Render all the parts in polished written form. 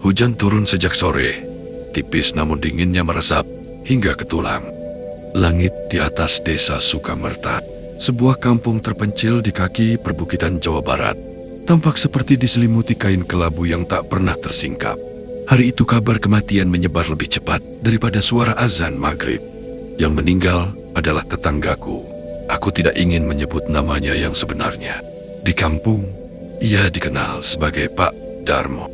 Hujan turun sejak sore, tipis namun dinginnya meresap hingga ke tulang. Langit di atas desa Sukamerta, sebuah kampung terpencil di kaki perbukitan Jawa Barat, tampak seperti diselimuti kain kelabu yang tak pernah tersingkap. Hari itu kabar kematian menyebar lebih cepat daripada suara azan maghrib. Yang meninggal adalah tetanggaku. Aku tidak ingin menyebut namanya yang sebenarnya. Di kampung, ia dikenal sebagai Pak Darmo.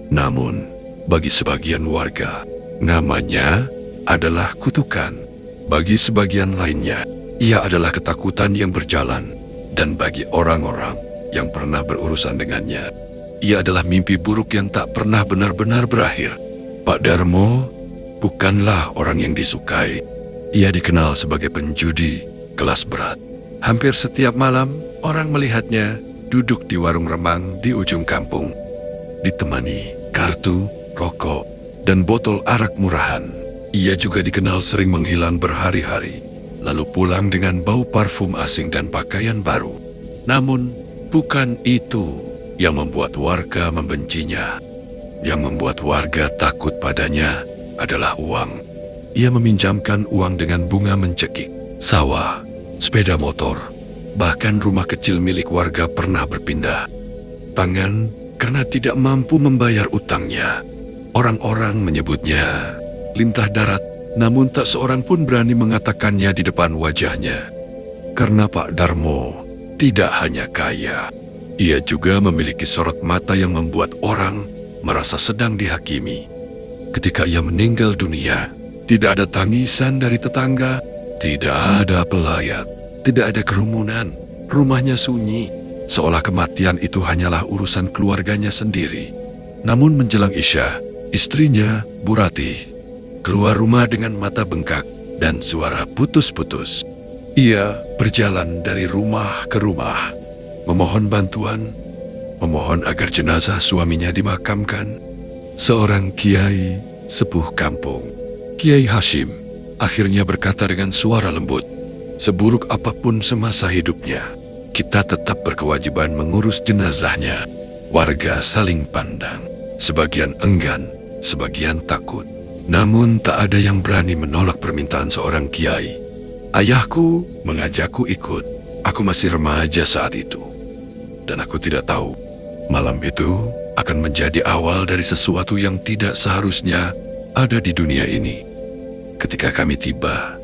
Namun, bagi sebagian warga, namanya adalah kutukan. Bagi sebagian lainnya, ia adalah ketakutan yang berjalan. Dan bagi orang-orang yang pernah berurusan dengannya, ia adalah mimpi buruk yang tak pernah benar-benar berakhir. Pak Darmo bukanlah orang yang disukai. Ia dikenal sebagai penjudi kelas berat. Hampir setiap malam, orang melihatnya duduk di warung remang di ujung kampung, ditemani kartu, rokok, dan botol arak murahan. Ia juga dikenal sering menghilang berhari-hari, lalu pulang dengan bau parfum asing dan pakaian baru. Namun, bukan itu yang membuat warga membencinya. Yang membuat warga takut padanya adalah uang. Ia meminjamkan uang dengan bunga mencekik. Sawah, sepeda motor, bahkan rumah kecil milik warga pernah berpindah tangan karena tidak mampu membayar utangnya. Orang-orang menyebutnya lintah darat, namun tak seorang pun berani mengatakannya di depan wajahnya. Karena Pak Darmo tidak hanya kaya, ia juga memiliki sorot mata yang membuat orang merasa sedang dihakimi. Ketika ia meninggal dunia, tidak ada tangisan dari tetangga, tidak ada pelayat, tidak ada kerumunan. Rumahnya sunyi, seolah kematian itu hanyalah urusan keluarganya sendiri. Namun menjelang Isya, istrinya, Bu Ratih, keluar rumah dengan mata bengkak dan suara putus-putus. Ia berjalan dari rumah ke rumah, memohon bantuan, memohon agar jenazah suaminya dimakamkan. Seorang kiai sepuh kampung, Kiai Hashim, akhirnya berkata dengan suara lembut, "Seburuk apapun semasa hidupnya, kita tetap berkewajiban mengurus jenazahnya." Warga saling pandang, sebagian enggan, sebagian takut. Namun tak ada yang berani menolak permintaan seorang kiai. Ayahku mengajakku ikut. Aku masih remaja saat itu. Dan aku tidak tahu, malam itu akan menjadi awal dari sesuatu yang tidak seharusnya ada di dunia ini. Ketika kami tiba,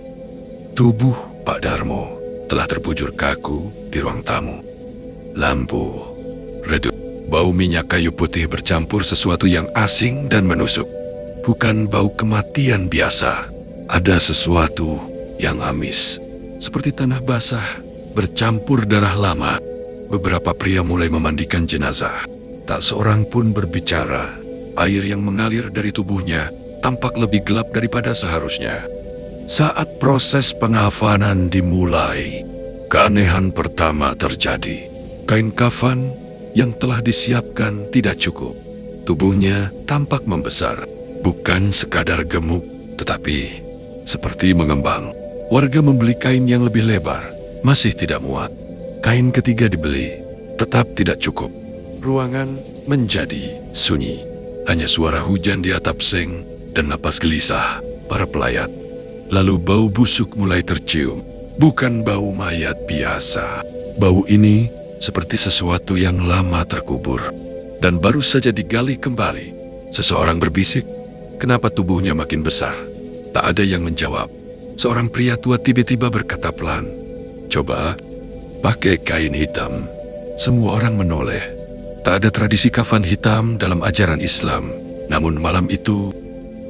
tubuh Pak Darmo telah terbujur kaku di ruang tamu. Lampu redup, bau minyak kayu putih bercampur sesuatu yang asing dan menusuk. Bukan bau kematian biasa, ada sesuatu yang amis, seperti tanah basah bercampur darah lama. Beberapa pria mulai memandikan jenazah. Tak seorang pun berbicara. Air yang mengalir dari tubuhnya tampak lebih gelap daripada seharusnya. Saat proses pengafanan dimulai, keanehan pertama terjadi. Kain kafan yang telah disiapkan tidak cukup. Tubuhnya tampak membesar, bukan sekadar gemuk, tetapi seperti mengembang. Warga membeli kain yang lebih lebar, masih tidak muat. Kain ketiga dibeli, tetap tidak cukup. Ruangan menjadi sunyi. Hanya suara hujan di atap seng dan napas gelisah para pelayat. Lalu bau busuk mulai tercium. Bukan bau mayat biasa. Bau ini seperti sesuatu yang lama terkubur dan baru saja digali kembali. Seseorang berbisik, "Kenapa tubuhnya makin besar?" Tak ada yang menjawab. Seorang pria tua tiba-tiba berkata pelan, "Coba pakai kain hitam." Semua orang menoleh. Tak ada tradisi kafan hitam dalam ajaran Islam. Namun malam itu,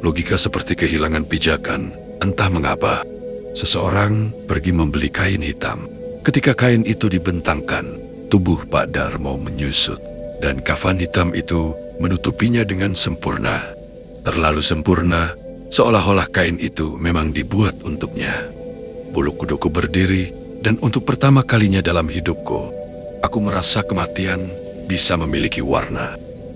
logika seperti kehilangan pijakan. Entah mengapa, seseorang pergi membeli kain hitam. Ketika kain itu dibentangkan, tubuh Pak Darmo menyusut. Dan kafan hitam itu menutupinya dengan sempurna. Terlalu sempurna, seolah-olah kain itu memang dibuat untuknya. Bulu kuduku berdiri, dan untuk pertama kalinya dalam hidupku, aku merasa kematian bisa memiliki warna.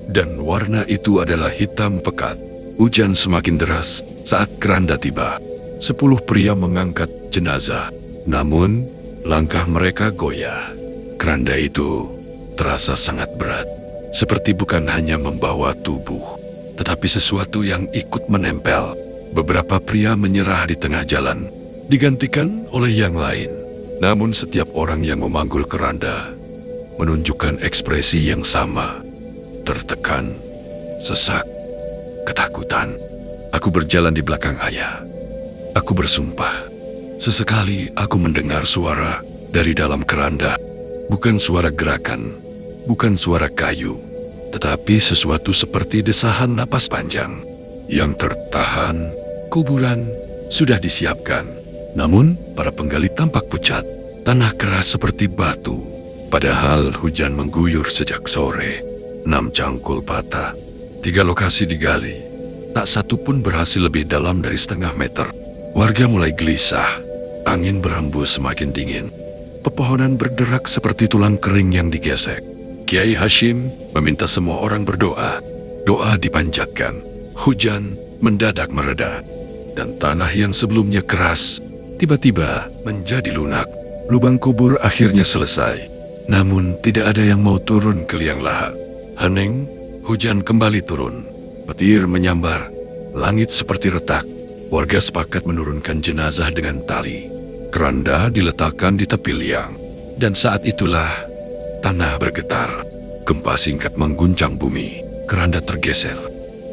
Dan warna itu adalah hitam pekat. Hujan semakin deras saat keranda tiba. 10 pria mengangkat jenazah. Namun, langkah mereka goyah. Keranda itu terasa sangat berat. Seperti bukan hanya membawa tubuh, tetapi sesuatu yang ikut menempel. Beberapa pria menyerah di tengah jalan, digantikan oleh yang lain. Namun setiap orang yang memanggul keranda menunjukkan ekspresi yang sama. Tertekan, sesak, ketakutan. Aku berjalan di belakang ayah. Aku bersumpah. Sesekali aku mendengar suara dari dalam keranda. Bukan suara gerakan, bukan suara kayu, tetapi sesuatu seperti desahan napas panjang yang tertahan. Kuburan sudah disiapkan. Namun para penggali tampak pucat. Tanah keras seperti batu. Padahal hujan mengguyur sejak sore. 6 cangkul patah. 3 lokasi digali. Tak satu pun berhasil lebih dalam dari setengah meter. Warga mulai gelisah. Angin berhembus semakin dingin. Pepohonan berderak seperti tulang kering yang digesek. Kiai Hashim meminta semua orang berdoa. Doa dipanjatkan. Hujan mendadak mereda. Dan tanah yang sebelumnya keras tiba-tiba menjadi lunak. Lubang kubur akhirnya selesai. Namun tidak ada yang mau turun ke liang lahat. Hening, hujan kembali turun. Petir menyambar. Langit seperti retak. Warga sepakat menurunkan jenazah dengan tali. Keranda diletakkan di tepi liang. Dan saat itulah tanah bergetar. Gempa singkat mengguncang bumi. Keranda tergeser.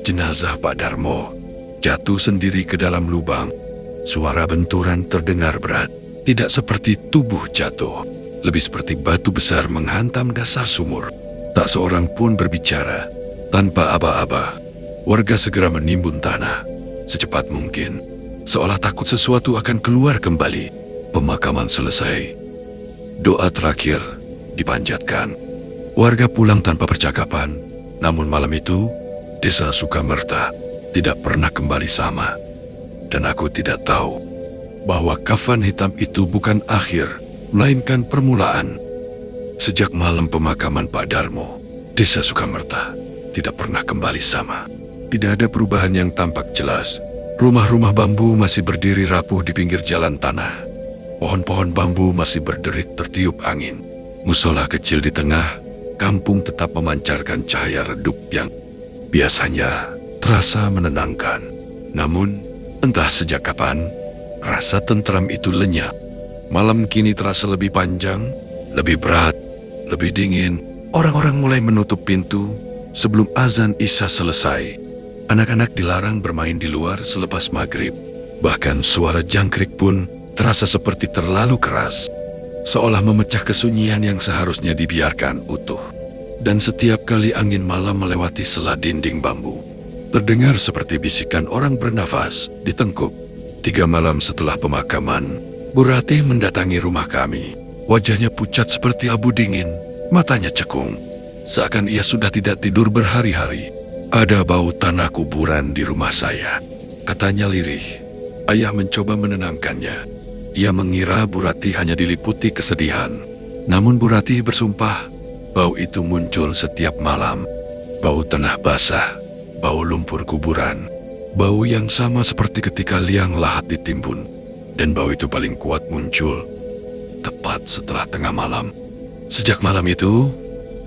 Jenazah Pak Darmo jatuh sendiri ke dalam lubang. Suara benturan terdengar berat. Tidak seperti tubuh jatuh. Lebih seperti batu besar menghantam dasar sumur. Tak seorang pun berbicara. Tanpa aba-aba, warga segera menimbun tanah secepat mungkin. Seolah takut sesuatu akan keluar kembali. Pemakaman selesai. Doa terakhir dipanjatkan. Warga pulang tanpa percakapan. Namun malam itu, Desa Sukamerta tidak pernah kembali sama. Dan aku tidak tahu bahwa kafan hitam itu bukan akhir, melainkan permulaan. Sejak malam pemakaman Pak Darmo, Desa Sukamerta tidak pernah kembali sama. Tidak ada perubahan yang tampak jelas. Rumah-rumah bambu masih berdiri rapuh di pinggir jalan tanah. Pohon-pohon bambu masih berderit tertiup angin. Musola kecil di tengah kampung tetap memancarkan cahaya redup yang biasanya terasa menenangkan. Namun, entah sejak kapan, rasa tentram itu lenyap. Malam kini terasa lebih panjang, lebih berat, lebih dingin. Orang-orang mulai menutup pintu sebelum azan Isya selesai. Anak-anak dilarang bermain di luar selepas maghrib. Bahkan suara jangkrik pun terasa seperti terlalu keras, seolah memecah kesunyian yang seharusnya dibiarkan utuh. Dan setiap kali angin malam melewati sela dinding bambu, terdengar seperti bisikan orang bernafas di tengkuk. 3 malam setelah pemakaman, Bu Ratih mendatangi rumah kami. Wajahnya pucat seperti abu dingin, matanya cekung. Seakan ia sudah tidak tidur berhari-hari. Ada bau tanah kuburan di rumah saya, katanya lirih. Ayah mencoba menenangkannya. Ia mengira Bu Ratih hanya diliputi kesedihan. Namun Bu Ratih bersumpah, bau itu muncul setiap malam. Bau tanah basah, bau lumpur kuburan, bau yang sama seperti ketika liang lahat ditimbun. Dan bau itu paling kuat muncul tepat setelah tengah malam. Sejak malam itu,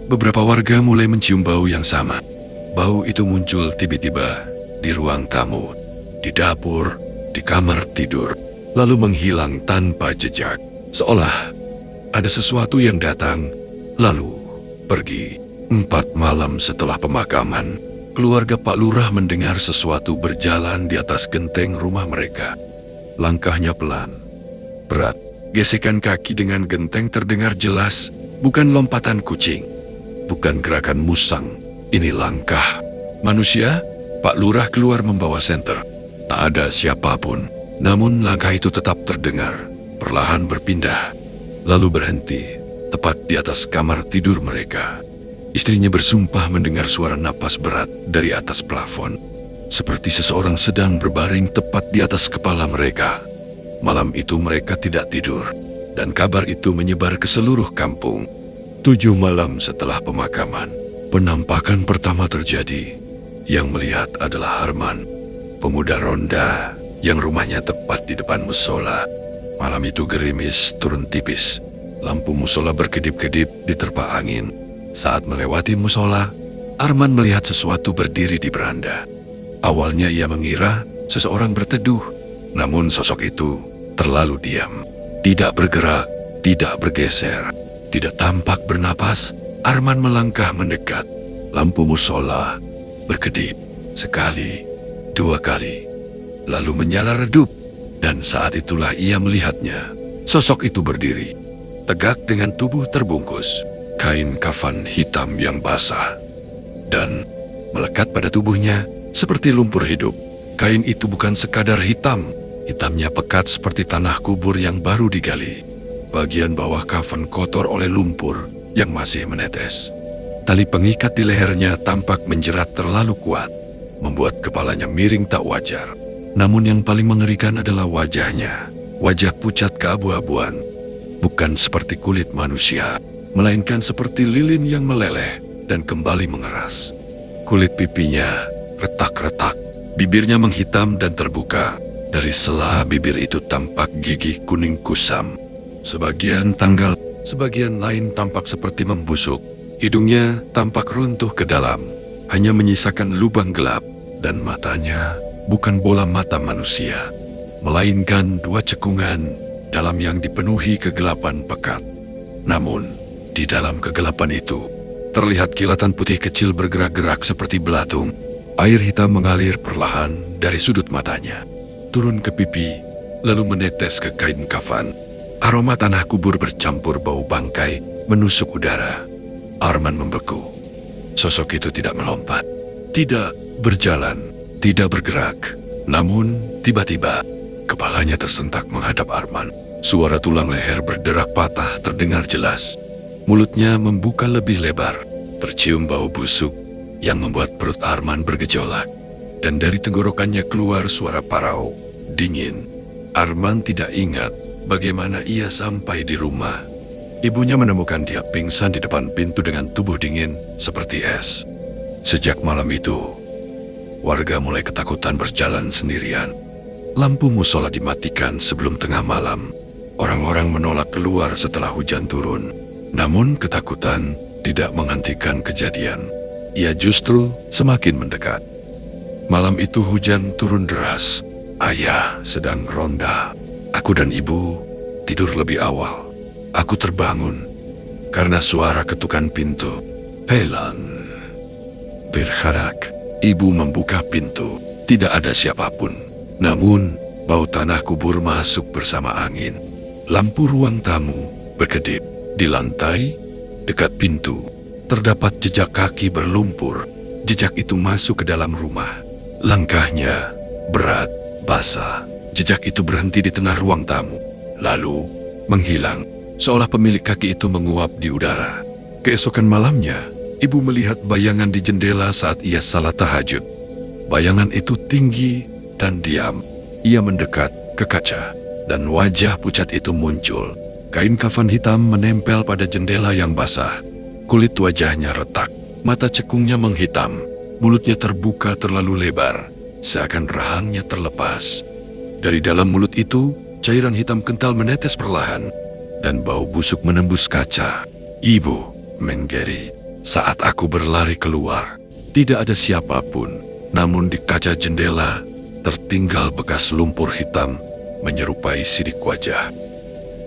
beberapa warga mulai mencium bau yang sama. Bau itu muncul tiba-tiba di ruang tamu, di dapur, di kamar tidur, lalu menghilang tanpa jejak. Seolah ada sesuatu yang datang, lalu pergi. 4 malam setelah pemakaman, keluarga Pak Lurah mendengar sesuatu berjalan di atas genteng rumah mereka. Langkahnya pelan, berat. Gesekan kaki dengan genteng terdengar jelas, bukan lompatan kucing, bukan gerakan musang. Ini langkah manusia. Pak Lurah keluar membawa senter. Tak ada siapapun, namun langkah itu tetap terdengar. Perlahan berpindah, lalu berhenti tepat di atas kamar tidur mereka. Istrinya bersumpah mendengar suara napas berat dari atas plafon, seperti seseorang sedang berbaring tepat di atas kepala mereka. Malam itu mereka tidak tidur, dan kabar itu menyebar ke seluruh kampung. 7 malam setelah pemakaman, penampakan pertama terjadi. Yang melihat adalah Harman, pemuda ronda yang rumahnya tepat di depan musola. Malam itu gerimis turun tipis. Lampu musola berkedip-kedip diterpa angin. Saat melewati musola, Arman melihat sesuatu berdiri di beranda. Awalnya ia mengira seseorang berteduh, namun sosok itu terlalu diam. Tidak bergerak, tidak bergeser, tidak tampak bernapas. Arman melangkah mendekat. Lampu musola berkedip sekali, dua kali, lalu menyala redup. Dan saat itulah ia melihatnya. Sosok itu berdiri, tegak dengan tubuh terbungkus kain kafan hitam yang basah. Dan melekat pada tubuhnya seperti lumpur hidup. Kain itu bukan sekadar hitam, hitamnya pekat seperti tanah kubur yang baru digali. Bagian bawah kafan kotor oleh lumpur yang masih menetes. Tali pengikat di lehernya tampak menjerat terlalu kuat, membuat kepalanya miring tak wajar. Namun yang paling mengerikan adalah wajahnya. Wajah pucat keabu-abuan, bukan seperti kulit manusia, melainkan seperti lilin yang meleleh dan kembali mengeras. Kulit pipinya retak-retak, bibirnya menghitam dan terbuka. Dari sela bibir itu tampak gigi kuning kusam. Sebagian tanggal, sebagian lain tampak seperti membusuk. Hidungnya tampak runtuh ke dalam, hanya menyisakan lubang gelap. Dan matanya bukan bola mata manusia, melainkan dua cekungan dalam yang dipenuhi kegelapan pekat. Namun, di dalam kegelapan itu, terlihat kilatan putih kecil bergerak-gerak seperti belatung. Air hitam mengalir perlahan dari sudut matanya, turun ke pipi, lalu menetes ke kain kafan. Aroma tanah kubur bercampur bau bangkai menusuk udara. Arman membeku. Sosok itu tidak melompat, tidak berjalan, tidak bergerak. Namun, tiba-tiba, kepalanya tersentak menghadap Arman. Suara tulang leher berderak patah terdengar jelas. Mulutnya membuka lebih lebar, tercium bau busuk yang membuat perut Arman bergejolak. Dan dari tenggorokannya keluar suara parau, dingin. Arman tidak ingat bagaimana ia sampai di rumah. Ibunya menemukan dia pingsan di depan pintu dengan tubuh dingin seperti es. Sejak malam itu, warga mulai ketakutan berjalan sendirian. Lampu musola dimatikan sebelum tengah malam. Orang-orang menolak keluar setelah hujan turun. Namun ketakutan tidak menghentikan kejadian. Ia justru semakin mendekat. Malam itu hujan turun deras. Ayah sedang ronda. Aku dan ibu tidur lebih awal. Aku terbangun karena suara ketukan pintu. Pelan. Berharak. Ibu membuka pintu. Tidak ada siapapun. Namun, bau tanah kubur masuk bersama angin. Lampu ruang tamu berkedip. Di lantai, dekat pintu, terdapat jejak kaki berlumpur. Jejak itu masuk ke dalam rumah. Langkahnya berat, basah. Jejak itu berhenti di tengah ruang tamu, lalu menghilang, seolah pemilik kaki itu menguap di udara. Keesokan malamnya, ibu melihat bayangan di jendela saat ia salat tahajud. Bayangan itu tinggi dan diam. Ia mendekat ke kaca, dan wajah pucat itu muncul. Kain kafan hitam menempel pada jendela yang basah. Kulit wajahnya retak, mata cekungnya menghitam. Mulutnya terbuka terlalu lebar, seakan rahangnya terlepas. Dari dalam mulut itu, cairan hitam kental menetes perlahan, dan bau busuk menembus kaca. Ibu menggeri. Saat aku berlari keluar, tidak ada siapapun. Namun di kaca jendela, tertinggal bekas lumpur hitam menyerupai sidik wajah.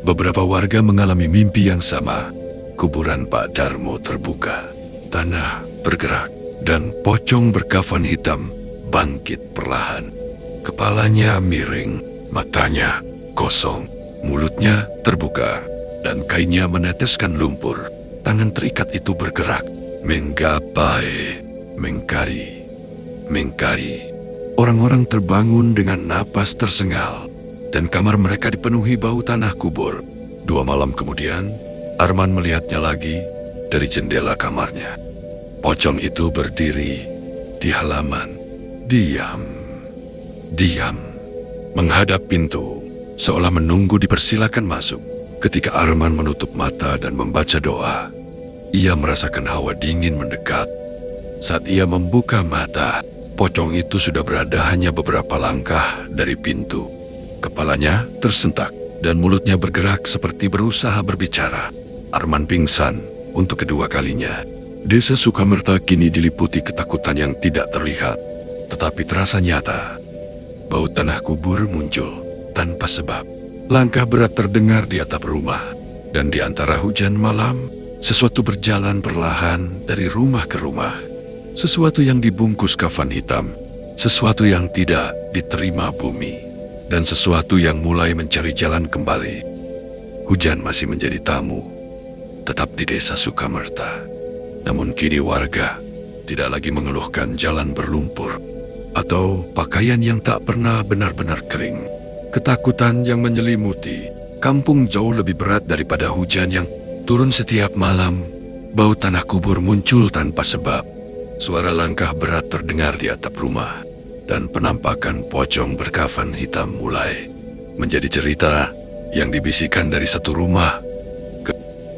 Beberapa warga mengalami mimpi yang sama. Kuburan Pak Darmo terbuka, tanah bergerak, dan pocong berkafan hitam bangkit perlahan. Kepalanya miring, matanya kosong, mulutnya terbuka, dan kainnya meneteskan lumpur. Tangan terikat itu bergerak, menggapai, mengkari, mengkari. Orang-orang terbangun dengan napas tersengal, dan kamar mereka dipenuhi bau tanah kubur. 2 malam kemudian, Arman melihatnya lagi dari jendela kamarnya. Pocong itu berdiri di halaman, diam, menghadap pintu, seolah menunggu dipersilakan masuk. Ketika Arman menutup mata dan membaca doa, ia merasakan hawa dingin mendekat. Saat ia membuka mata, pocong itu sudah berada hanya beberapa langkah dari pintu. Kepalanya tersentak dan mulutnya bergerak seperti berusaha berbicara. Arman pingsan untuk kedua kalinya. Desa Sukamerta kini diliputi ketakutan yang tidak terlihat, tetapi terasa nyata. Bau tanah kubur muncul tanpa sebab. Langkah berat terdengar di atap rumah, dan di antara hujan malam, sesuatu berjalan perlahan dari rumah ke rumah. Sesuatu yang dibungkus kafan hitam, sesuatu yang tidak diterima bumi, dan sesuatu yang mulai mencari jalan kembali. Hujan masih menjadi tamu, tetap di desa Sukamerta. Namun kini warga tidak lagi mengeluhkan jalan berlumpur atau pakaian yang tak pernah benar-benar kering. Ketakutan yang menyelimuti kampung jauh lebih berat daripada hujan yang turun setiap malam. Bau tanah kubur muncul tanpa sebab. Suara langkah berat terdengar di atap rumah, dan penampakan pocong berkafan hitam mulai menjadi cerita yang dibisikkan dari satu rumah ke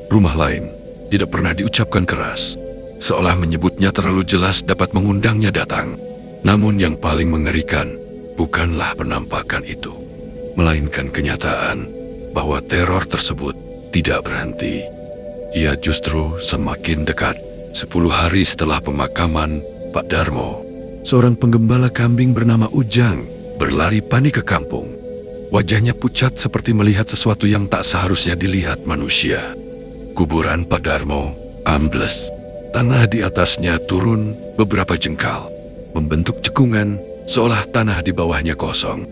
rumah lain. Tidak pernah diucapkan keras, seolah menyebutnya terlalu jelas dapat mengundangnya datang. Namun yang paling mengerikan bukanlah penampakan itu, melainkan kenyataan bahwa teror tersebut tidak berhenti. Ia justru semakin dekat. 10 hari setelah pemakaman Pak Darmo, seorang penggembala kambing bernama Ujang berlari panik ke kampung. Wajahnya pucat seperti melihat sesuatu yang tak seharusnya dilihat manusia. Kuburan Pak Darmo ambles. Tanah di atasnya turun beberapa jengkal, membentuk cekungan seolah tanah di bawahnya kosong.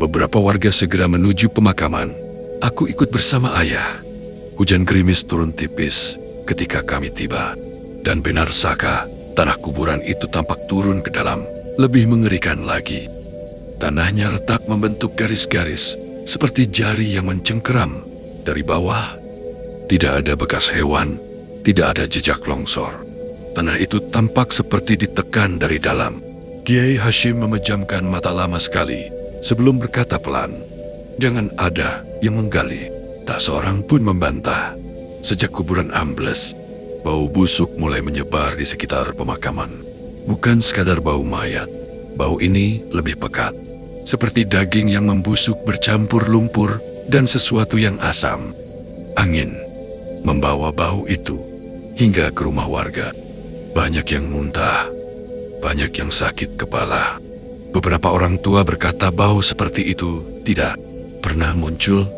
Beberapa warga segera menuju pemakaman. Aku ikut bersama ayah. Hujan gerimis turun tipis ketika kami tiba. Dan benar saka, tanah kuburan itu tampak turun ke dalam. Lebih mengerikan lagi, tanahnya retak membentuk garis-garis seperti jari yang mencengkeram. Dari bawah, tidak ada bekas hewan, tidak ada jejak longsor. Tanah itu tampak seperti ditekan dari dalam. Kiai Hashim memejamkan mata lama sekali sebelum berkata pelan, "Jangan ada yang menggali." Tak seorang pun membantah. Sejak kuburan ambles, bau busuk mulai menyebar di sekitar pemakaman. Bukan sekadar bau mayat, bau ini lebih pekat. Seperti daging yang membusuk bercampur lumpur dan sesuatu yang asam. Angin membawa bau itu hingga ke rumah warga. Banyak yang muntah, banyak yang sakit kepala. Beberapa orang tua berkata bau seperti itu tidak pernah muncul,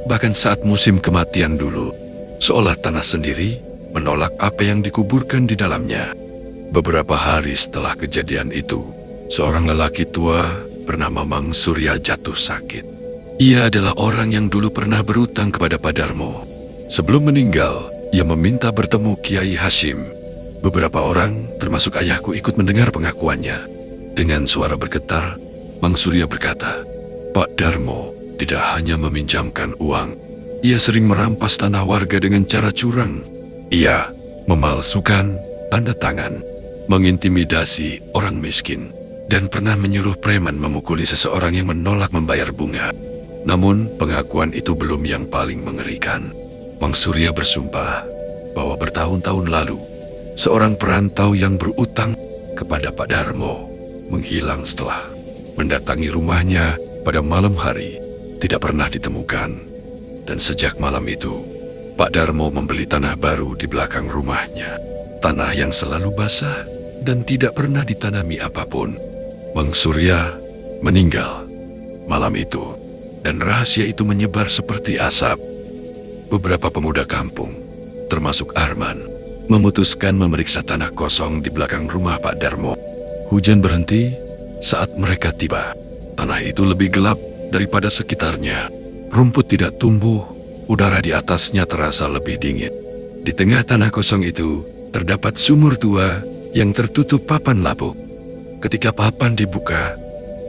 bahkan saat musim kematian dulu, seolah tanah sendiri menolak apa yang dikuburkan di dalamnya. Beberapa hari setelah kejadian itu, seorang lelaki tua bernama Mang Surya jatuh sakit. Ia adalah orang yang dulu pernah berutang kepada Pak Darmo. Sebelum meninggal, ia meminta bertemu Kiai Hashim. Beberapa orang, termasuk ayahku, ikut mendengar pengakuannya. Dengan suara bergetar, Mang Surya berkata, "Pak Darmo tidak hanya meminjamkan uang, ia sering merampas tanah warga dengan cara curang. Ia memalsukan tanda tangan, mengintimidasi orang miskin, dan pernah menyuruh preman memukuli seseorang yang menolak membayar bunga." Namun pengakuan itu belum yang paling mengerikan. Mang Surya bersumpah bahwa bertahun-tahun lalu, seorang perantau yang berutang kepada Pak Darmo menghilang setelah mendatangi rumahnya pada malam hari, tidak pernah ditemukan. Dan sejak malam itu, Pak Darmo membeli tanah baru di belakang rumahnya. Tanah yang selalu basah dan tidak pernah ditanami apapun. Mang Surya meninggal malam itu, dan rahasia itu menyebar seperti asap. Beberapa pemuda kampung, termasuk Arman, memutuskan memeriksa tanah kosong di belakang rumah Pak Darmo. Hujan berhenti saat mereka tiba. Tanah itu lebih gelap daripada sekitarnya. Rumput tidak tumbuh, udara di atasnya terasa lebih dingin. Di tengah tanah kosong itu, terdapat sumur tua yang tertutup papan lapuk. Ketika papan dibuka,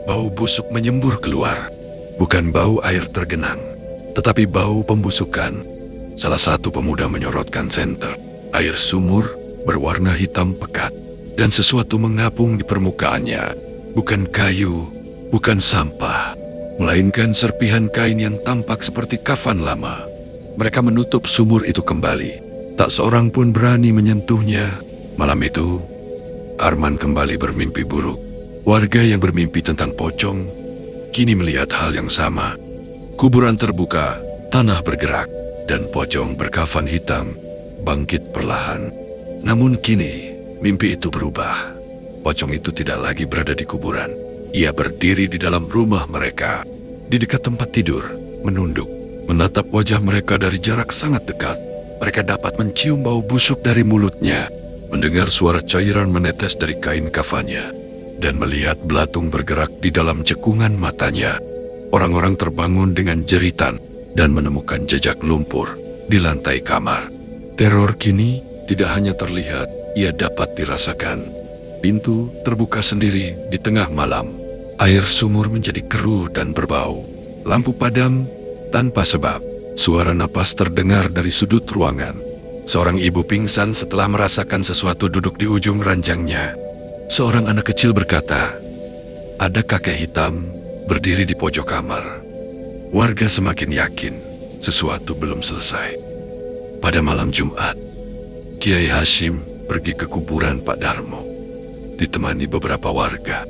bau busuk menyembur keluar. Bukan bau air tergenang, tetapi bau pembusukan. Salah satu pemuda menyorotkan senter. Air sumur berwarna hitam pekat, dan sesuatu mengapung di permukaannya. Bukan kayu, bukan sampah, melainkan serpihan kain yang tampak seperti kafan lama. Mereka menutup sumur itu kembali. Tak seorang pun berani menyentuhnya. Malam itu, Arman kembali bermimpi buruk. Warga yang bermimpi tentang pocong kini melihat hal yang sama. Kuburan terbuka, tanah bergerak, dan pocong berkafan hitam bangkit perlahan. Namun kini, mimpi itu berubah. Pocong itu tidak lagi berada di kuburan. Ia berdiri di dalam rumah mereka, di dekat tempat tidur, menunduk, menatap wajah mereka dari jarak sangat dekat. Mereka dapat mencium bau busuk dari mulutnya, mendengar suara cairan menetes dari kain kafannya, dan melihat belatung bergerak di dalam cekungan matanya. Orang-orang terbangun dengan jeritan dan menemukan jejak lumpur di lantai kamar. Teror kini tidak hanya terlihat, ia dapat dirasakan. Pintu terbuka sendiri di tengah malam. Air sumur menjadi keruh dan berbau. Lampu padam tanpa sebab. Suara napas terdengar dari sudut ruangan. Seorang ibu pingsan setelah merasakan sesuatu duduk di ujung ranjangnya. Seorang anak kecil berkata, ada kakek hitam berdiri di pojok kamar. Warga semakin yakin sesuatu belum selesai. Pada malam Jumat, Kiai Hashim pergi ke kuburan Pak Darmo, ditemani beberapa warga.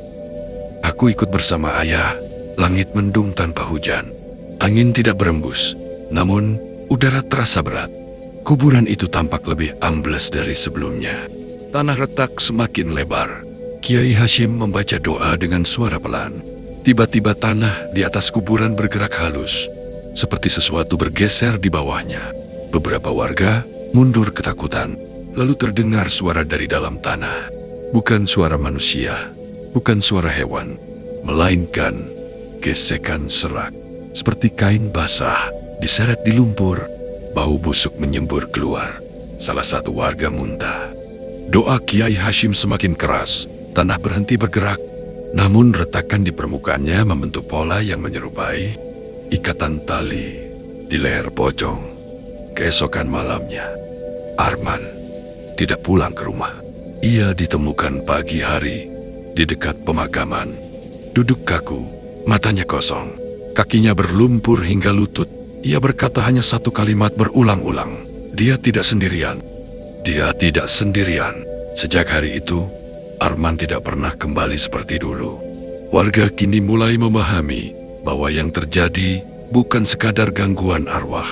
Aku ikut bersama ayah. Langit mendung tanpa hujan. Angin tidak berembus, namun udara terasa berat. Kuburan itu tampak lebih ambles dari sebelumnya. Tanah retak semakin lebar. Kiai Hashim membaca doa dengan suara pelan. Tiba-tiba tanah di atas kuburan bergerak halus, seperti sesuatu bergeser di bawahnya. Beberapa warga mundur ketakutan, lalu terdengar suara dari dalam tanah. Bukan suara manusia, bukan suara hewan, melainkan gesekan serak, seperti kain basah diseret di lumpur. Bau busuk menyembur keluar. Salah satu warga muntah. Doa Kiai Hashim semakin keras. Tanah berhenti bergerak. Namun retakan di permukaannya membentuk pola yang menyerupai ikatan tali di leher pocong. Keesokan malamnya, Arman tidak pulang ke rumah. Ia ditemukan pagi hari di dekat pemakaman. Duduk kaku, matanya kosong. Kakinya berlumpur hingga lutut. Ia berkata hanya satu kalimat berulang-ulang. Dia tidak sendirian. Dia tidak sendirian. Sejak hari itu, Arman tidak pernah kembali seperti dulu. Warga kini mulai memahami bahwa yang terjadi bukan sekadar gangguan arwah.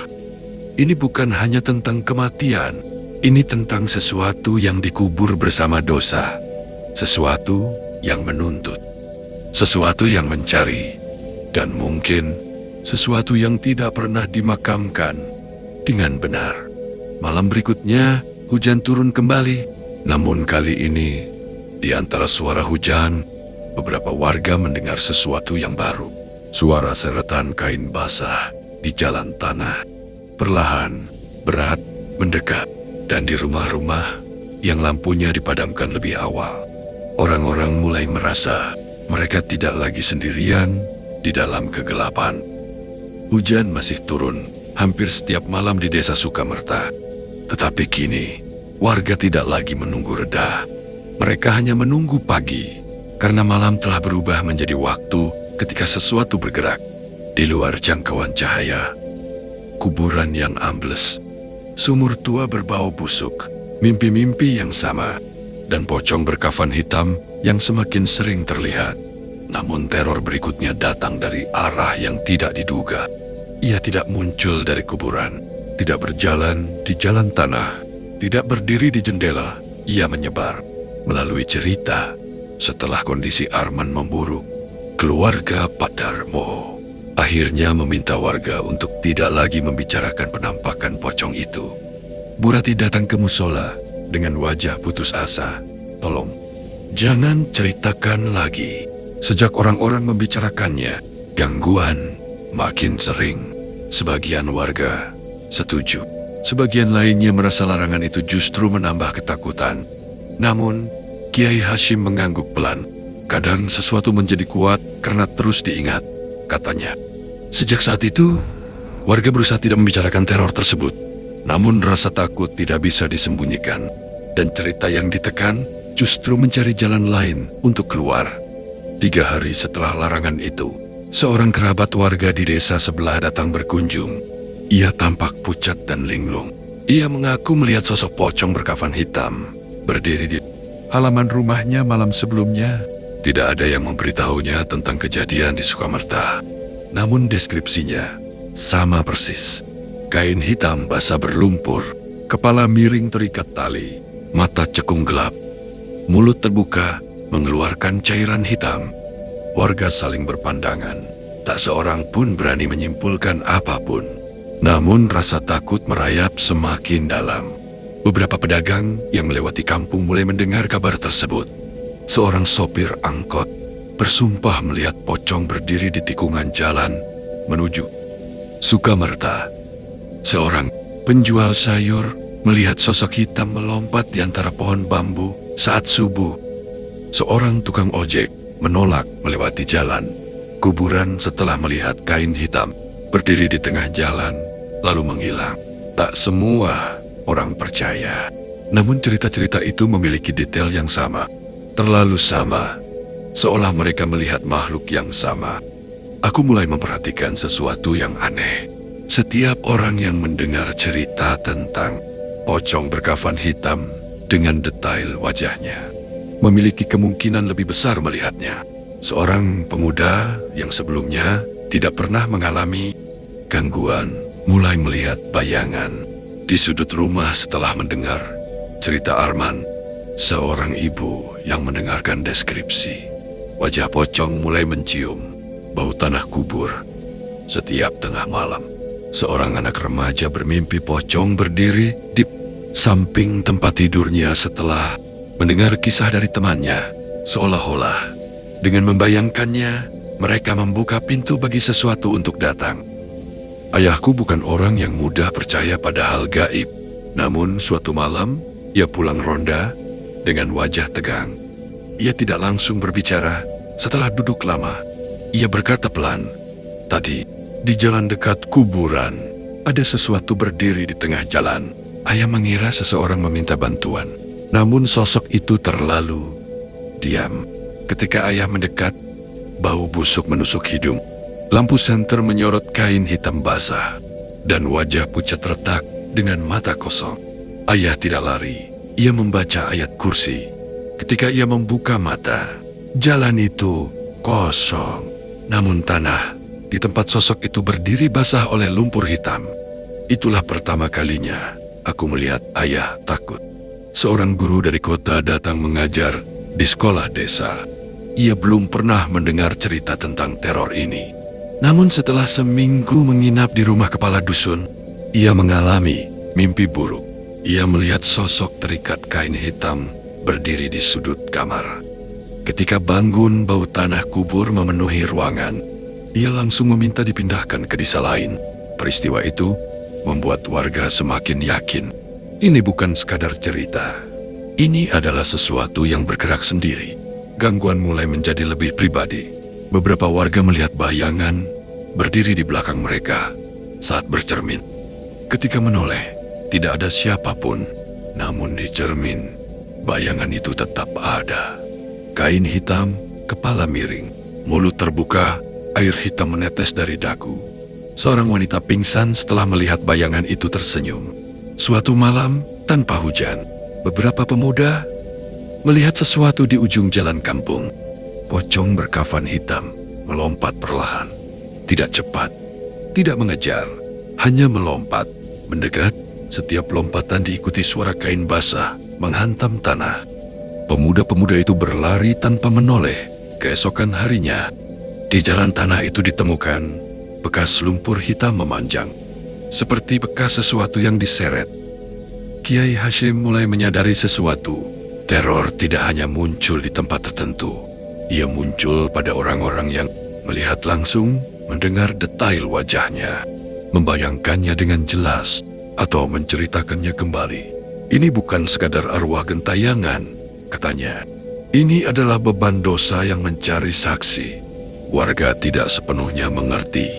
Ini bukan hanya tentang kematian. Ini tentang sesuatu yang dikubur bersama dosa. Sesuatu yang menuntut. Sesuatu yang mencari. Dan mungkin sesuatu yang tidak pernah dimakamkan dengan benar. Malam berikutnya, hujan turun kembali. Namun kali ini, di antara suara hujan, beberapa warga mendengar sesuatu yang baru. Suara seretan kain basah di jalan tanah. Perlahan, berat, mendekat. Dan di rumah-rumah yang lampunya dipadamkan lebih awal. Orang-orang mulai merasa mereka tidak lagi sendirian di dalam kegelapan. Hujan masih turun hampir setiap malam di desa Sukamerta. Tetapi kini, warga tidak lagi menunggu reda. Mereka hanya menunggu pagi, karena malam telah berubah menjadi waktu ketika sesuatu bergerak. Di luar jangkauan cahaya, kuburan yang ambles, sumur tua berbau busuk, mimpi-mimpi yang sama, dan pocong berkafan hitam yang semakin sering terlihat. Namun teror berikutnya datang dari arah yang tidak diduga. Ia tidak muncul dari kuburan, tidak berjalan di jalan tanah, tidak berdiri di jendela. Ia menyebar melalui cerita. Setelah kondisi Arman memburuk, keluarga Pak Darmo akhirnya meminta warga untuk tidak lagi membicarakan penampakan pocong itu. Bu Rati datang ke musola dengan wajah putus asa. Tolong, jangan ceritakan lagi. Sejak orang-orang membicarakannya, gangguan makin sering. Sebagian warga setuju. Sebagian lainnya merasa larangan itu justru menambah ketakutan. Namun, Kiai Hashim mengangguk pelan. Kadang sesuatu menjadi kuat karena terus diingat, katanya. Sejak saat itu, warga berusaha tidak membicarakan teror tersebut. Namun rasa takut tidak bisa disembunyikan. Dan cerita yang ditekan justru mencari jalan lain untuk keluar. 3 hari setelah larangan itu, seorang kerabat warga di desa sebelah datang berkunjung. Ia tampak pucat dan linglung. Ia mengaku melihat sosok pocong berkafan hitam berdiri di halaman rumahnya malam sebelumnya. Tidak ada yang memberitahunya tentang kejadian di Sukamerta. Namun deskripsinya sama persis. Kain hitam basah berlumpur, kepala miring terikat tali, Mata cekung gelap, mulut terbuka, mengeluarkan cairan hitam. Warga saling berpandangan. Tak seorang pun berani menyimpulkan apapun. Namun rasa takut merayap semakin dalam. Beberapa pedagang yang melewati kampung mulai mendengar kabar tersebut. Seorang sopir angkot bersumpah melihat pocong berdiri di tikungan jalan menuju Sukamerta. Seorang penjual sayur melihat sosok hitam melompat di antara pohon bambu saat subuh. Seorang tukang ojek menolak melewati jalan kuburan setelah melihat kain hitam berdiri di tengah jalan lalu menghilang. Tak semua orang percaya. Namun cerita-cerita itu memiliki detail yang sama. Terlalu sama. Seolah mereka melihat makhluk yang sama. Aku mulai memperhatikan sesuatu yang aneh. Setiap orang yang mendengar cerita tentang pocong berkafan hitam dengan detail wajahnya memiliki kemungkinan lebih besar melihatnya. Seorang pemuda yang sebelumnya tidak pernah mengalami gangguan mulai melihat bayangan di sudut rumah setelah mendengar cerita Arman, seorang ibu yang mendengarkan deskripsi. Wajah pocong mulai mencium bau tanah kubur. Setiap tengah malam, seorang anak remaja bermimpi pocong berdiri di samping tempat tidurnya setelah mendengar kisah dari temannya. Seolah-olah dengan membayangkannya, mereka membuka pintu bagi sesuatu untuk datang. Ayahku bukan orang yang mudah percaya pada hal gaib. Namun suatu malam, ia pulang ronda dengan wajah tegang. Ia tidak langsung berbicara. Setelah duduk lama, ia berkata pelan, "Tadi, di jalan dekat kuburan, ada sesuatu berdiri di tengah jalan." Ayah mengira seseorang meminta bantuan. Namun sosok itu terlalu diam. Ketika ayah mendekat, bau busuk menusuk hidung. Lampu senter menyorot kain hitam basah, dan wajah pucat retak dengan mata kosong. Ayah tidak lari, ia membaca ayat kursi. Ketika ia membuka mata, jalan itu kosong. Namun tanah di tempat sosok itu berdiri basah oleh lumpur hitam. Itulah pertama kalinya aku melihat ayah takut. Seorang guru dari kota datang mengajar di sekolah desa. Ia belum pernah mendengar cerita tentang teror ini. Namun setelah seminggu menginap di rumah kepala dusun, ia mengalami mimpi buruk. Ia melihat sosok terikat kain hitam berdiri di sudut kamar. Ketika bangun, bau tanah kubur memenuhi ruangan. Ia langsung meminta dipindahkan ke desa lain. Peristiwa itu membuat warga semakin yakin. Ini bukan sekadar cerita. Ini adalah sesuatu yang bergerak sendiri. Gangguan mulai menjadi lebih pribadi. Beberapa warga melihat bayangan berdiri di belakang mereka saat bercermin. Ketika menoleh, tidak ada siapapun. Namun di cermin, bayangan itu tetap ada. Kain hitam, kepala miring, mulut terbuka, air hitam menetes dari dagu. Seorang wanita pingsan setelah melihat bayangan itu tersenyum. Suatu malam, tanpa hujan, beberapa pemuda melihat sesuatu di ujung jalan kampung. Pocong berkafan hitam melompat perlahan. Tidak cepat, tidak mengejar, hanya melompat. Mendekat, setiap lompatan diikuti suara kain basah menghantam tanah. Pemuda-pemuda itu berlari tanpa menoleh. Keesokan harinya, di jalan tanah itu ditemukan bekas lumpur hitam memanjang, seperti bekas sesuatu yang diseret. Kiai Hashim mulai menyadari sesuatu. Teror tidak hanya muncul di tempat tertentu. Ia muncul pada orang-orang yang melihat langsung, mendengar detail wajahnya, membayangkannya dengan jelas, atau menceritakannya kembali. Ini bukan sekadar arwah gentayangan, katanya. Ini adalah beban dosa yang mencari saksi. Warga tidak sepenuhnya mengerti,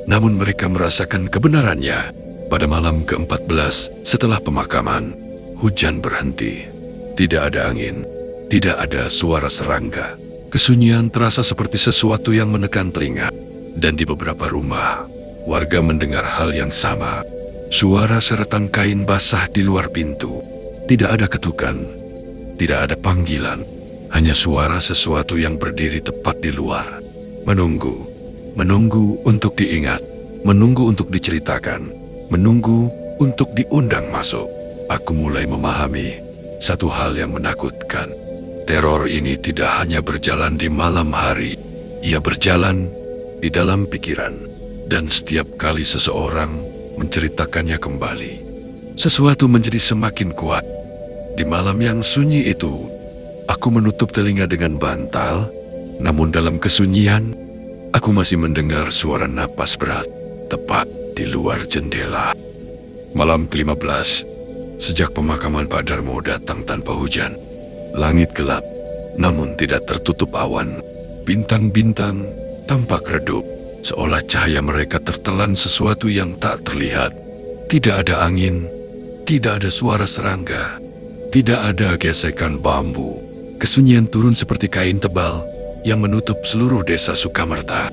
namun mereka merasakan kebenarannya. Pada malam ke-14 setelah pemakaman, hujan berhenti. Tidak ada angin, tidak ada suara serangga. Kesunyian terasa seperti sesuatu yang menekan telinga. Dan di beberapa rumah, warga mendengar hal yang sama. Suara seretan kain basah di luar pintu. Tidak ada ketukan, tidak ada panggilan. Hanya suara sesuatu yang berdiri tepat di luar. Menunggu, menunggu untuk diingat, menunggu untuk diceritakan, menunggu untuk diundang masuk. Aku mulai memahami Satu hal yang menakutkan, teror ini tidak hanya berjalan di malam hari, ia berjalan di dalam pikiran, dan setiap kali seseorang menceritakannya kembali, sesuatu menjadi semakin kuat. Di malam yang sunyi itu, aku menutup telinga dengan bantal, namun dalam kesunyian, aku masih mendengar suara napas berat tepat di luar jendela. Malam ke-15, sejak pemakaman Pak Darmo datang tanpa hujan. Langit gelap, namun tidak tertutup awan. Bintang-bintang tampak redup, seolah cahaya mereka tertelan sesuatu yang tak terlihat. Tidak ada angin, tidak ada suara serangga, tidak ada gesekan bambu. Kesunyian turun seperti kain tebal yang menutup seluruh desa Sukamerta.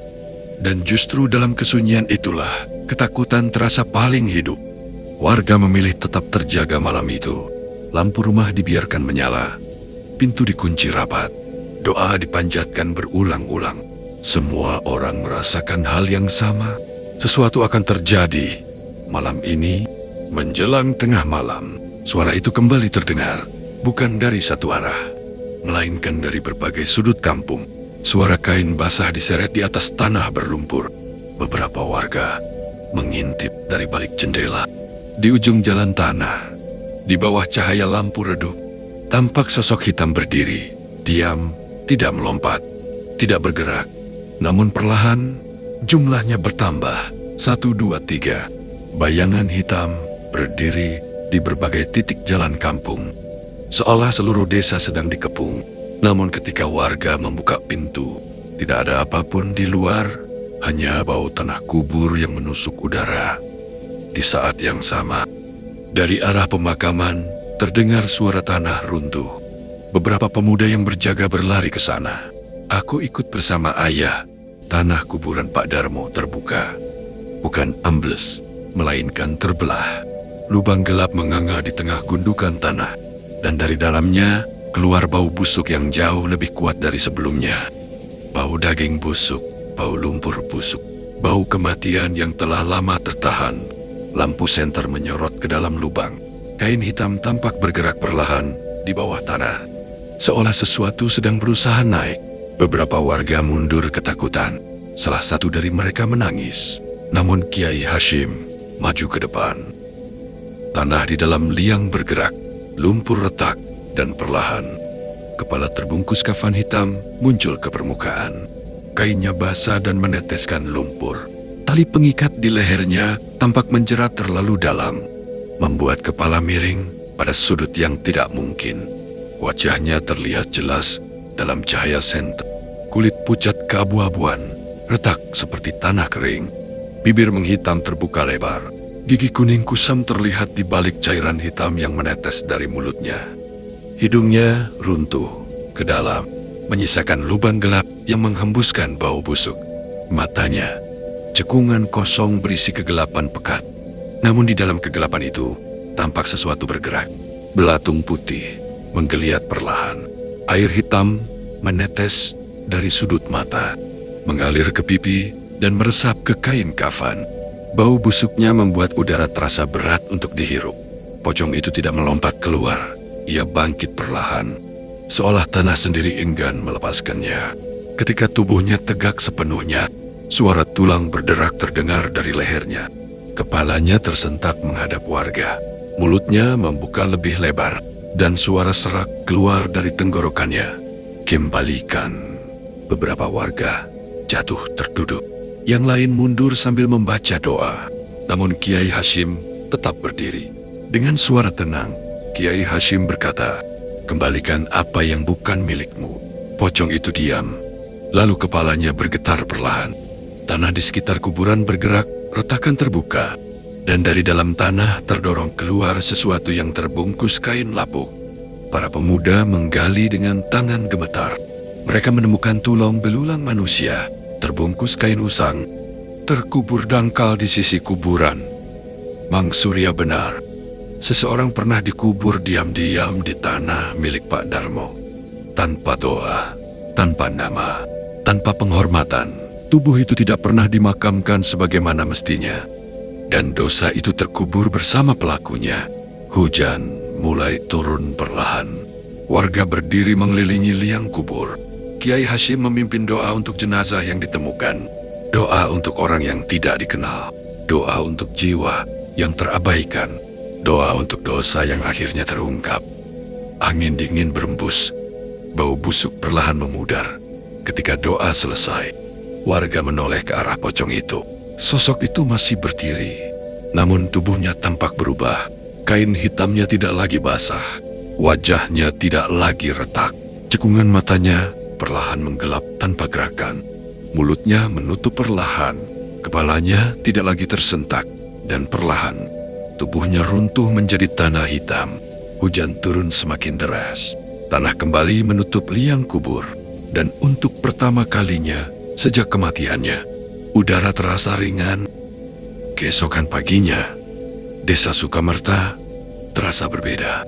Dan justru dalam kesunyian itulah ketakutan terasa paling hidup. Warga memilih tetap terjaga malam itu. Lampu rumah dibiarkan menyala. Pintu dikunci rapat. Doa dipanjatkan berulang-ulang. Semua orang merasakan hal yang sama. Sesuatu akan terjadi. Malam ini, menjelang tengah malam, suara itu kembali terdengar. Bukan dari satu arah, melainkan dari berbagai sudut kampung. Suara kain basah diseret di atas tanah berlumpur. Beberapa warga mengintip dari balik jendela. Di ujung jalan tanah, di bawah cahaya lampu redup, tampak sosok hitam berdiri, diam, tidak melompat, tidak bergerak. Namun perlahan, jumlahnya bertambah. 1, 2, 3. Bayangan hitam berdiri di berbagai titik jalan kampung. Seolah seluruh desa sedang dikepung. Namun ketika warga membuka pintu, tidak ada apapun di luar, hanya bau tanah kubur yang menusuk udara. Di saat yang sama, dari arah pemakaman terdengar suara tanah runtuh. Beberapa pemuda yang berjaga berlari ke sana. Aku ikut bersama ayah. Tanah kuburan Pak Darmo terbuka. Bukan ambles, melainkan terbelah. Lubang gelap menganga di tengah gundukan tanah. Dan dari dalamnya keluar bau busuk yang jauh lebih kuat dari sebelumnya. Bau daging busuk, bau lumpur busuk, bau kematian yang telah lama tertahan. Lampu senter menyorot ke dalam lubang. Kain hitam tampak bergerak perlahan di bawah tanah. Seolah sesuatu sedang berusaha naik. Beberapa warga mundur ketakutan. Salah satu dari mereka menangis. Namun Kiai Hashim maju ke depan. Tanah di dalam liang bergerak, lumpur retak, dan perlahan kepala terbungkus kafan hitam muncul ke permukaan. Kainnya basah dan meneteskan lumpur. Tali pengikat di lehernya tampak menjerat terlalu dalam, membuat kepala miring pada sudut yang tidak mungkin. Wajahnya terlihat jelas dalam cahaya senter. Kulit pucat keabu-abuan, retak seperti tanah kering. Bibir menghitam terbuka lebar. Gigi kuning kusam terlihat di balik cairan hitam yang menetes dari mulutnya. Hidungnya runtuh ke dalam, menyisakan lubang gelap yang menghembuskan bau busuk. Matanya cekungan kosong berisi kegelapan pekat. Namun di dalam kegelapan itu, tampak sesuatu bergerak. Belatung putih menggeliat perlahan. Air hitam menetes dari sudut mata, mengalir ke pipi dan meresap ke kain kafan. Bau busuknya membuat udara terasa berat untuk dihirup. Pocong itu tidak melompat keluar. Ia bangkit perlahan, seolah tanah sendiri enggan melepaskannya. Ketika tubuhnya tegak sepenuhnya, suara tulang berderak terdengar dari lehernya. Kepalanya tersentak menghadap warga. Mulutnya membuka lebih lebar, dan suara serak keluar dari tenggorokannya. Kembalikan. Beberapa warga jatuh terduduk. Yang lain mundur sambil membaca doa. Namun Kiai Hashim tetap berdiri. Dengan suara tenang, Kiai Hashim berkata, "Kembalikan apa yang bukan milikmu." Pocong itu diam. Lalu kepalanya bergetar perlahan. Tanah di sekitar kuburan bergerak, retakan terbuka, dan dari dalam tanah terdorong keluar sesuatu yang terbungkus kain lapuk. Para pemuda menggali dengan tangan gemetar. Mereka menemukan tulang belulang manusia, terbungkus kain usang, terkubur dangkal di sisi kuburan. Mang Surya benar. Seseorang pernah dikubur diam-diam di tanah milik Pak Darmo. Tanpa doa, tanpa nama, tanpa penghormatan. Tubuh itu tidak pernah dimakamkan sebagaimana mestinya. Dan dosa itu terkubur bersama pelakunya. Hujan mulai turun perlahan. Warga berdiri mengelilingi liang kubur. Kiai Hashim memimpin doa untuk jenazah yang ditemukan. Doa untuk orang yang tidak dikenal. Doa untuk jiwa yang terabaikan. Doa untuk dosa yang akhirnya terungkap. Angin dingin berembus. Bau busuk perlahan memudar. Ketika doa selesai, warga menoleh ke arah pocong itu. Sosok itu masih berdiri. Namun tubuhnya tampak berubah. Kain hitamnya tidak lagi basah. Wajahnya tidak lagi retak. Cekungan matanya perlahan menggelap tanpa gerakan. Mulutnya menutup perlahan. Kepalanya tidak lagi tersentak. Dan perlahan, tubuhnya runtuh menjadi tanah hitam. Hujan turun semakin deras. Tanah kembali menutup liang kubur. Dan untuk pertama kalinya sejak kematiannya, udara terasa ringan. Keesokan paginya, Desa Sukamerta terasa berbeda.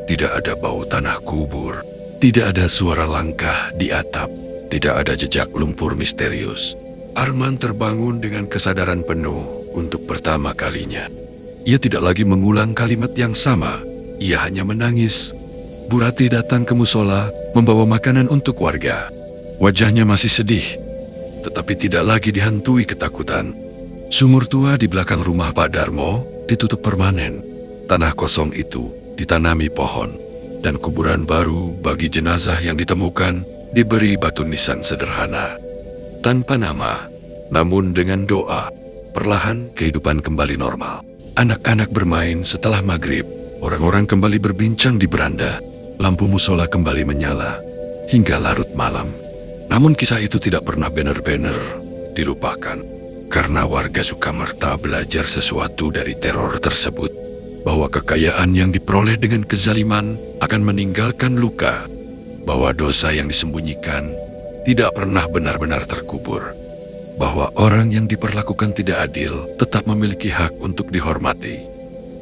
Tidak ada bau tanah kubur. Tidak ada suara langkah di atap. Tidak ada jejak lumpur misterius. Arman terbangun dengan kesadaran penuh untuk pertama kalinya. Ia tidak lagi mengulang kalimat yang sama. Ia hanya menangis. Burati datang ke musola membawa makanan untuk warga. Wajahnya masih sedih, tetapi tidak lagi dihantui ketakutan. Sumur tua di belakang rumah Pak Darmo ditutup permanen. Tanah kosong itu ditanami pohon. Dan kuburan baru bagi jenazah yang ditemukan diberi batu nisan sederhana. Tanpa nama, namun dengan doa, perlahan kehidupan kembali normal. Anak-anak bermain setelah maghrib. Orang-orang kembali berbincang di beranda. Lampu musola kembali menyala hingga larut malam. Namun kisah itu tidak pernah benar-benar dilupakan. Karena warga Sukamerta belajar sesuatu dari teror tersebut. Bahwa kekayaan yang diperoleh dengan kezaliman akan meninggalkan luka. Bahwa dosa yang disembunyikan tidak pernah benar-benar terkubur. Bahwa orang yang diperlakukan tidak adil tetap memiliki hak untuk dihormati.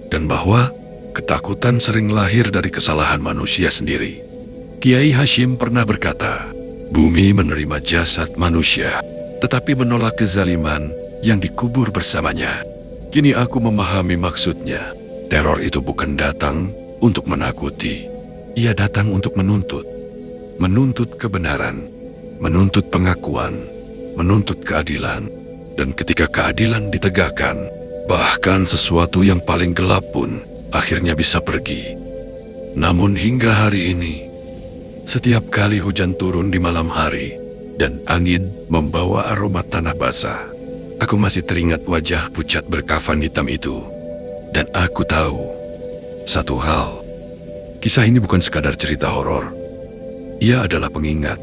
Dan bahwa ketakutan sering lahir dari kesalahan manusia sendiri. Kiai Hashim pernah berkata, bumi menerima jasad manusia, tetapi menolak kezaliman yang dikubur bersamanya. Kini aku memahami maksudnya. Teror itu bukan datang untuk menakuti. Ia datang untuk menuntut. Menuntut kebenaran, menuntut pengakuan, menuntut keadilan. Dan ketika keadilan ditegakkan, bahkan sesuatu yang paling gelap pun akhirnya bisa pergi. Namun hingga hari ini, setiap kali hujan turun di malam hari dan angin membawa aroma tanah basah, aku masih teringat wajah pucat berkafan hitam itu. Dan aku tahu satu hal, kisah ini bukan sekadar cerita horor. Ia adalah pengingat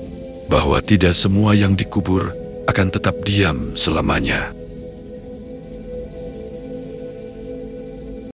bahwa tidak semua yang dikubur akan tetap diam selamanya.